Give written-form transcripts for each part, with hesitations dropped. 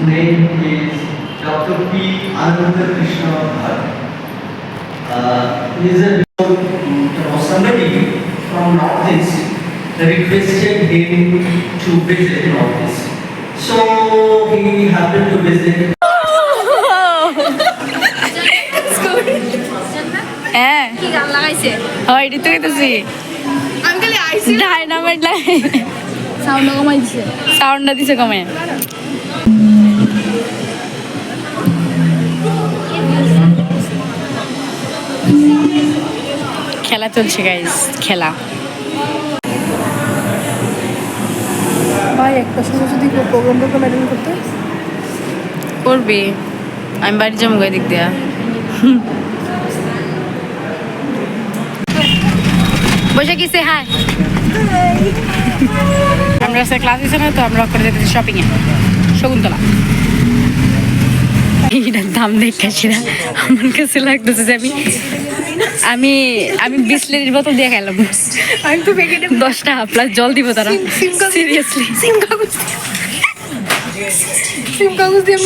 name is Dr. P. Krishna Bhatt. He is somebody from Northeast requested him to visit Northeast. So he happened to visit. হ্যাঁ কি গান লাগাইছে হয় এটি তো কইতেছি আঙ্কেল আইছে ডাইনামাইট লাগাই সাউন্ড কমাই দিছে সাউন্ডটা দিছে কমায় খেলা চলছে গাইস খেলা ভাই একটা সময় যদি প্রোগ্রামটা ম্যানেজ করতে করবি আমি বাড়ি যাবো দিক দিয়া বসে গেছে হ্যাঁ আমরা ক্লাস দিচ্ছে না তো আমরা করে যেতেছি শপিং এ শকুন্তলা এইটার দাম দেখেছি না আমার কাছে লাগতেছে যে আমি 20 লিটার বোতল দিয়ে খেলাম আমি তো প্যাকেটে 10 টাকা প্লাস জল দিব তারা সিরিয়াসলি সিম কাগজ দিয়ে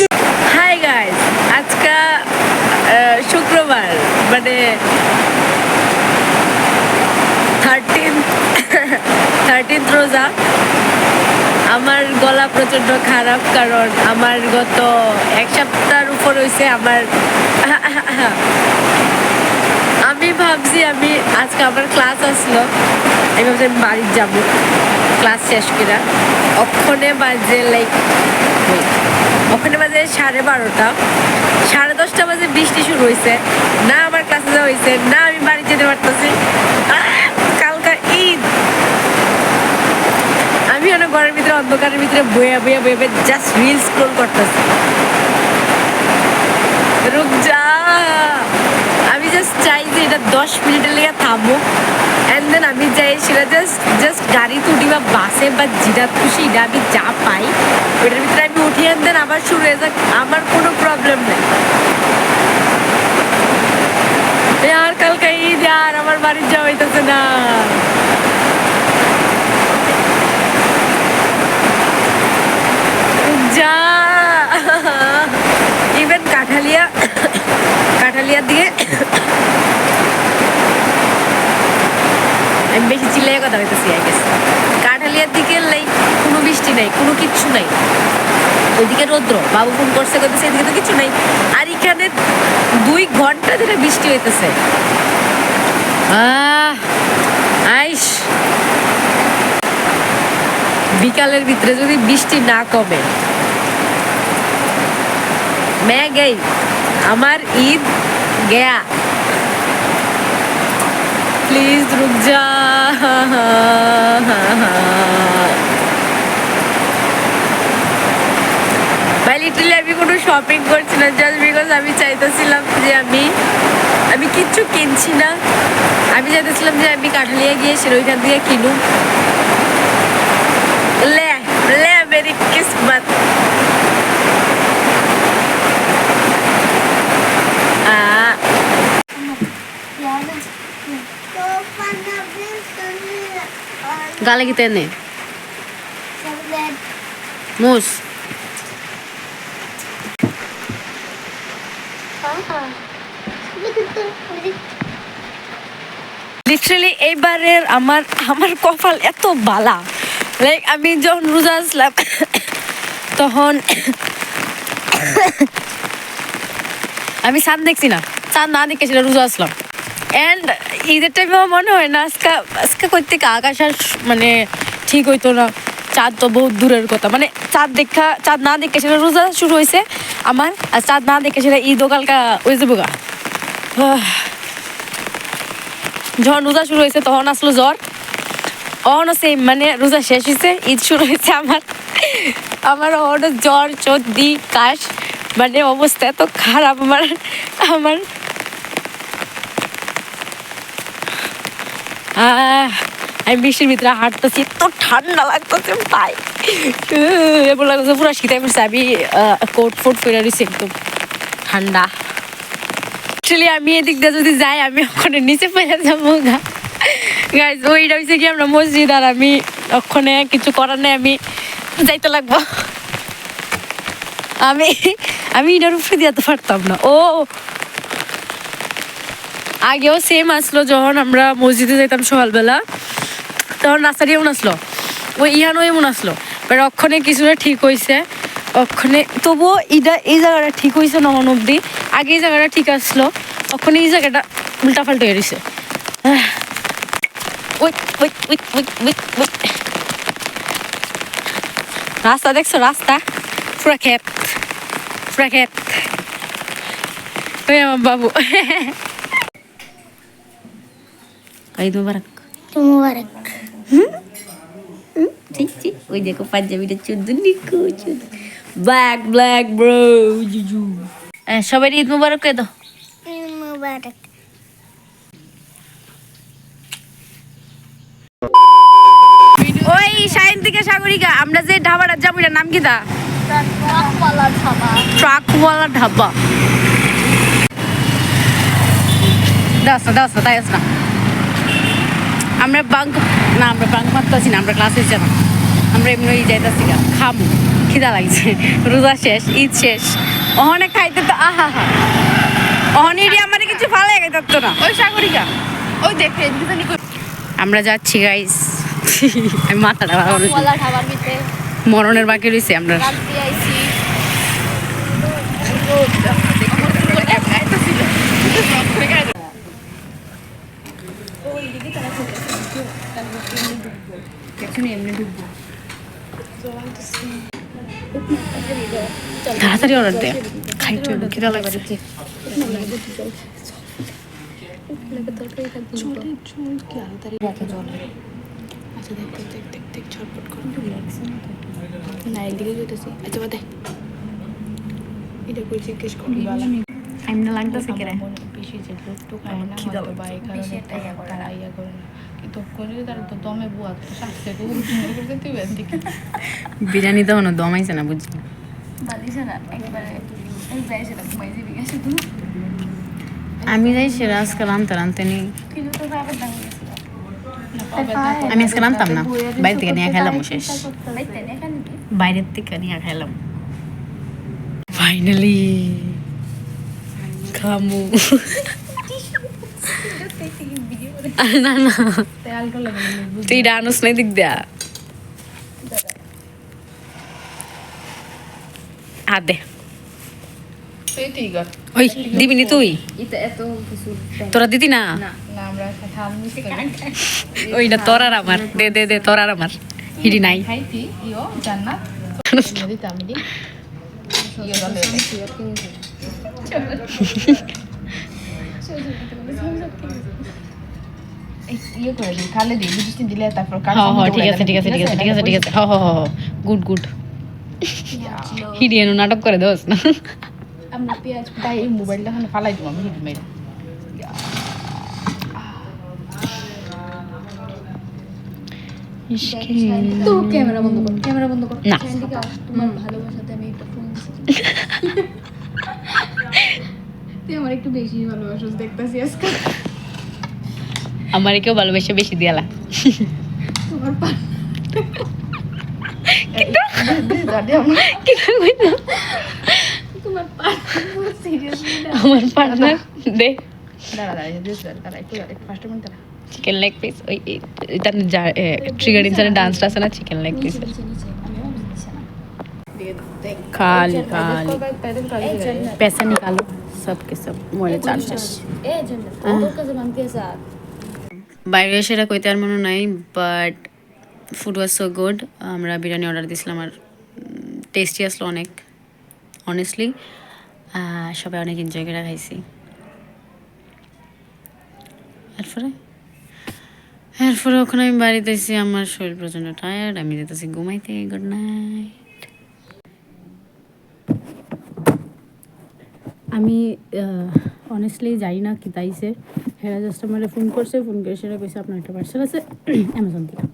হাই গাইস আজকে শুক্রবার মানে 13th রোজা আমার গলা প্রচন্ড খারাপ কারণ আমার গত এক সপ্তাহের উপর হয়েছে আমার আমি ভাবছি আমি আজকে আমার ক্লাস আসলো আমি ভাবছি আমি বাড়ি যাবো ক্লাস শেষ করে ওখানে বাজে ওখানে বাজে 12:30 10:30 বাজে বৃষ্টি শুরু হয়েছে না আমার ক্লাসে যাওয়া হয়েছে না আমি বাড়ি যেতে পারতেছি কালকা ঈদ আমি অনেক ঘরের ভিতরে অন্ধকারের ভিতরে বয়ে জাস্ট রিল স্ক্রল করতেছি রুক যা আমি জাস্ট চাই যে এটা 10 মিনিটের লেগে থামুক অ্যান্ড দেন আমি চাই সেটা জাস্ট গাড়ি তুটি বা বাসে বা যেটা খুশি এটা আমি যা পাই ওইটার ভিতরে আমি উঠি অ্যান্ড দেন আবার শুরু হয়ে যাক আমার কোনো প্রবলেম নেই আর কালকে ঈদ আর আমার বাড়ির যাওয়া হইতেছে না যা ইভেন কাঠালিয়ার দিকে আমি বেশি চিল্লাই কথা বলতেছি আই গেস কাঠালিয়ার দিকে কোনো বৃষ্টি নাই কোনো কিচ্ছু নাই ওইদিকে রৌদ্র বাবু ফোন করছে করতেছে এদিকে তো কিছু নাই আর এখানে 2 ঘন্টা ধরে বৃষ্টি হইতেছে আইস বিকালের ভিতরে যদি বৃষ্টি না কমে मैं गई আমার ঈদ গয়া প্লিজ রুক যা ভাই লিটারলি আমি কোনো শপিং করছি না জাস্ট বিকজ আমি চাইতেছিলাম যে আমি কিচ্ছু কিনছি না আমি চাইতেছিলাম যে আমি কাঠালিয়া গিয়ে ওইখান থেকে কিনুম লে মেরি কিসমত गाले की तेने मूस লিটারালি এইবারের আমার কপাল এত বালা আমি যখন রোজা আসলাম তখন আমি চাঁদ দেখছি না চাঁদ না দেখে সেটা রোজা আসলাম অ্যান্ড ঈদের টাইমে মনে হয় না আজকে কই থেকে আকাশ আর মানে ঠিক হইতো না চাঁদ তো বহুত দূরের কথা মানে চাঁদ না দেখে সেটা রোজা শুরু হয়েছে আমার আর চাঁদ না দেখে সেটা ঈদও কালকা ওই যাবো গা যখন রোজা শুরু হয়েছে তখন আসলো জ্বর অহনও সেম মানে রোজা শেষ হয়েছে ঈদ শুরু হয়েছে আমার অহনও জ্বর সর্দি কাশ মানে অবস্থা এত খারাপ আমার আমি বৃষ্টির ভিতরে হাঁটতেছি এত ঠান্ডা লাগতেছে ভাই এবার লাগতেছে পুরো শীতে পড়ছে আমি কোট ফোট পরে রয়েছি একদম ঠান্ডা অ্যাকচুয়ালি আমি এদিক দিয়ে যদি যাই আমি ওখানে নিচে পড়ে যাবো গাইজ ওইটা হয়েছে কি আমরা মসজিদ আর আমি ওখানে কিছু করার নেই আমি যাইতে লাগবো আমি আমি এটার উপরে দিয়ে পারতাম না। ও আগেও সেম আসলো যখন আমরা মসজিদে যেতাম সকালবেলা, তখন রাস্তাটি এমন আসলো, ওই ইহানো এমন আসলো, বাট অক্ষণে কিছুটা ঠিক হয়েছে, অক্ষণে তবুও এই জায়গাটা ঠিক হয়েছে নহন অব্দি। আগে এই জায়গাটা ঠিক আসলো, অক্ষণে এই জায়গাটা উল্টাপাল্টা হয়ে গেছে। রাস্তা দেখছো, রাস্তা পুরা ক্ষেত, পুরা ক্ষেত। ওই আমার বাবু। ঈদ মুবারক। মুবারক। ওই দেখো পাঞ্জাবিটা চুদ্দু নিকু ব্ল্যাক ব্ল্যাক ব্রো জুজু। সবাই ঈদ মুবারক কে দাও। মুবারক। ওই শাইন থেকে সাগরিকা আমরা যে ঢাবাটা যাবো এটার নাম কি দা? ট্রাকওয়ালা ঢাবা। দাস না তাই না, আমরা বাঙ্ক না, আমরা বাঙ্ক মারতেছি না, আমরা ক্লাসে যাবো, আমরা এমনি যাইতেছি খামু, খিদা লাগছে, রোজা শেষ, ঈদ শেষ, অহনে খাইতে তো আহা হা, অহনে আমার কিছু ভালো লাগে থাকতো না। ওই সাগরিকা ওই দেখে আমরা যাচ্ছি গাইস। আমি মাথাটা ভালো খাবার দিতে মরণের বাকি রয়েছে আমরা। রাত্রি আইছি। তাড়াতাড়ি অর্ডার দে, খাইতে হবে, খিদা লাগছে। আমি না লাগতেছে কি রে? খিদা লাগছে। বিরিয়ানি তো হনো দমাইছে না, বুঝছি আমি যাই সেরা আজকে রানতে রানতে নেই। আমি আজকে রানতাম না, বাইরে থেকে নিয়ে খাইলাম শেষ, বাইরের থেকে নিয়ে খাইলাম। ফাইনালি খামু। না না তুই ডানোস নাই দিক দেয়া হাত দে। ওই দিবি নি তুই? তোরা দিদি না? ওই না তোর আর আমার, দে দে দে তোর আর আমার, হিডি নাই। ঠিক আছে ঠিক আছে ঠিক আছে ঠিক আছে ঠিক আছে, হ হ হ, গুড গুড। হিডি এনো নাটক করে দোস না। আমরা পেঁয়াজ তাই এই মোবাইলটা এখন ফালাই দিব আমি হিট মেরে। তো ক্যামেরা বন্ধ কর, ক্যামেরা বন্ধ কর। না তোমার ভালোবাসাতে আমি একটা ফোন তুই আমার একটু বেশি ভালোবাসিস দেখতেছি আজকে। আমার কেউ ভালোবাসা বেশি দিয়ালা। তোমার পা তোমার পা সিরিয়াসলি না, আমার পার্টনার দে দাঁড়া দাঁড়া একটু ফার্স্ট মিনিট দাঁড়া। চিকেন লেগ পিস, ওই এটা ট্রিগার ইনসানে ডান্সটা আছে না, চিকেন লেগ পিস खाली खाली पैसा निकालो सबके सब मोरे चार्जेस বাইরে সেটা কইতে আর মনে নাই, but food was so good. আমরা বিরিয়ানি অর্ডার দিয়েছিলাম আর টেস্টি আসলো অনেক, অনেস্টলি সবাই অনেক এনজয় করে খাইছি। এরপরে ওখানে আমি বাড়িতে এসেছি, আমার শরীর প্রচণ্ড টায়ার্ড, আমি যেতেছি ঘুমাইতে। Good night. আমি অনেস্টলি জানি না কি তাইছে, হেরা জাস্ট আমার ফোন করছে, ফোন করে সেটা কইছে আপনার একটা পার্সেল আছে অ্যামাজন থেকে।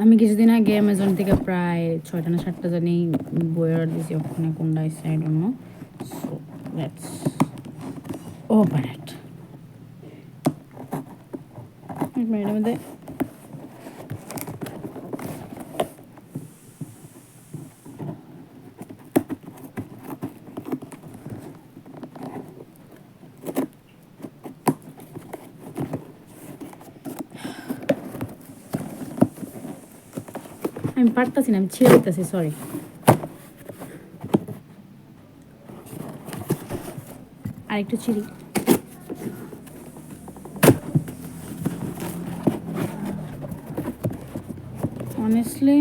আমি কিছুদিন আগে অ্যামাজন থেকে প্রায় 6টা না 7টা জানি বই অর্ডার দিয়েছি, ওখানে কোনটা আছে I don't no. So let's open it. এর মধ্যে আমি পারতাছি না, আমি ছিঁড়ে দিতেছি, সরি। আরেকটু ছিঁড়ি। অনেস্টলি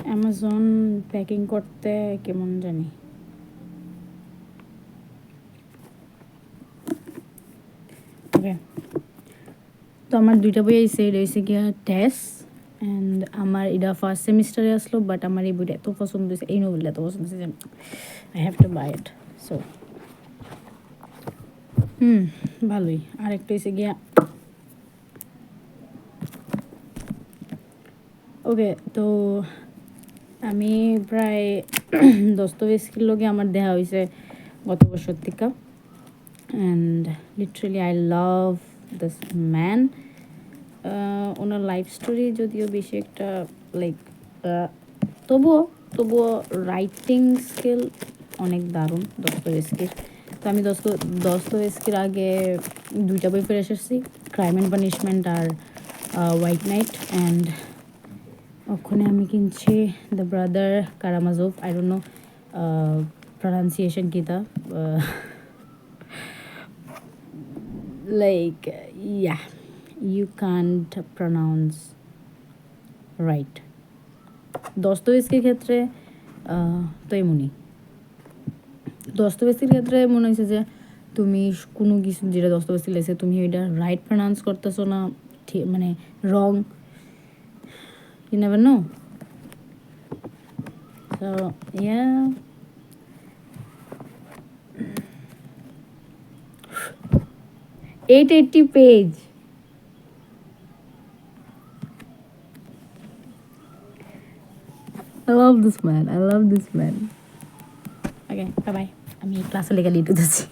অ্যামাজন প্যাকিং করতে কেমন জানি। ওকে, তো আমার দুইটা বই আইসে, এটা হয়েছে গিয়া টেস্ট অ্যান্ড আমার এটা ফার্স্ট সেমিস্টারে আসলো, বাট আমার এই বইটা এত পছন্দ হয়েছে, এই নোবেলটা এত পছন্দ হয়েছে যে I have to buy it. So ভালোই। আরেকটা হয়েছে গিয়া ওকে, তো আমি প্রায় দস্তয়েভস্কির লগে আমার দেখা হয়েছে গত বছর থেকে, and literally I love this man. Owner life story যদিও বেশি একটা লাইক, তবুও রাইটিং স্কিল অনেক দারুণ দস্তয়েভস্কির। তো আমি দস্তয়েভস্কির আগে দুইটা বই পড়ে এসেছি, ক্রাইম অ্যান্ড পানিশমেন্ট আর হোয়াইট নাইট, অ্যান্ড ওখানে আমি কিনছি the brother Karamazov. I don't know pronunciation কীটা, like yeah you can't pronounce right. দস্তয়েভস্কির ক্ষেত্রে তো এমনই, দস্তয়েভস্কির ক্ষেত্রে মনে হয়েছে যে তুমি কোনো কিছু যেটা দস্তয়েভস্কি লেগেছে তুমি ওইটা রাইট প্রনাউন্স করতেছো না, ঠিক মানে রং, you never know. So yeah, 880 page. I love this man. Okay, bye bye. আমি ক্লাসে লেগে লিটে যাচ্ছি।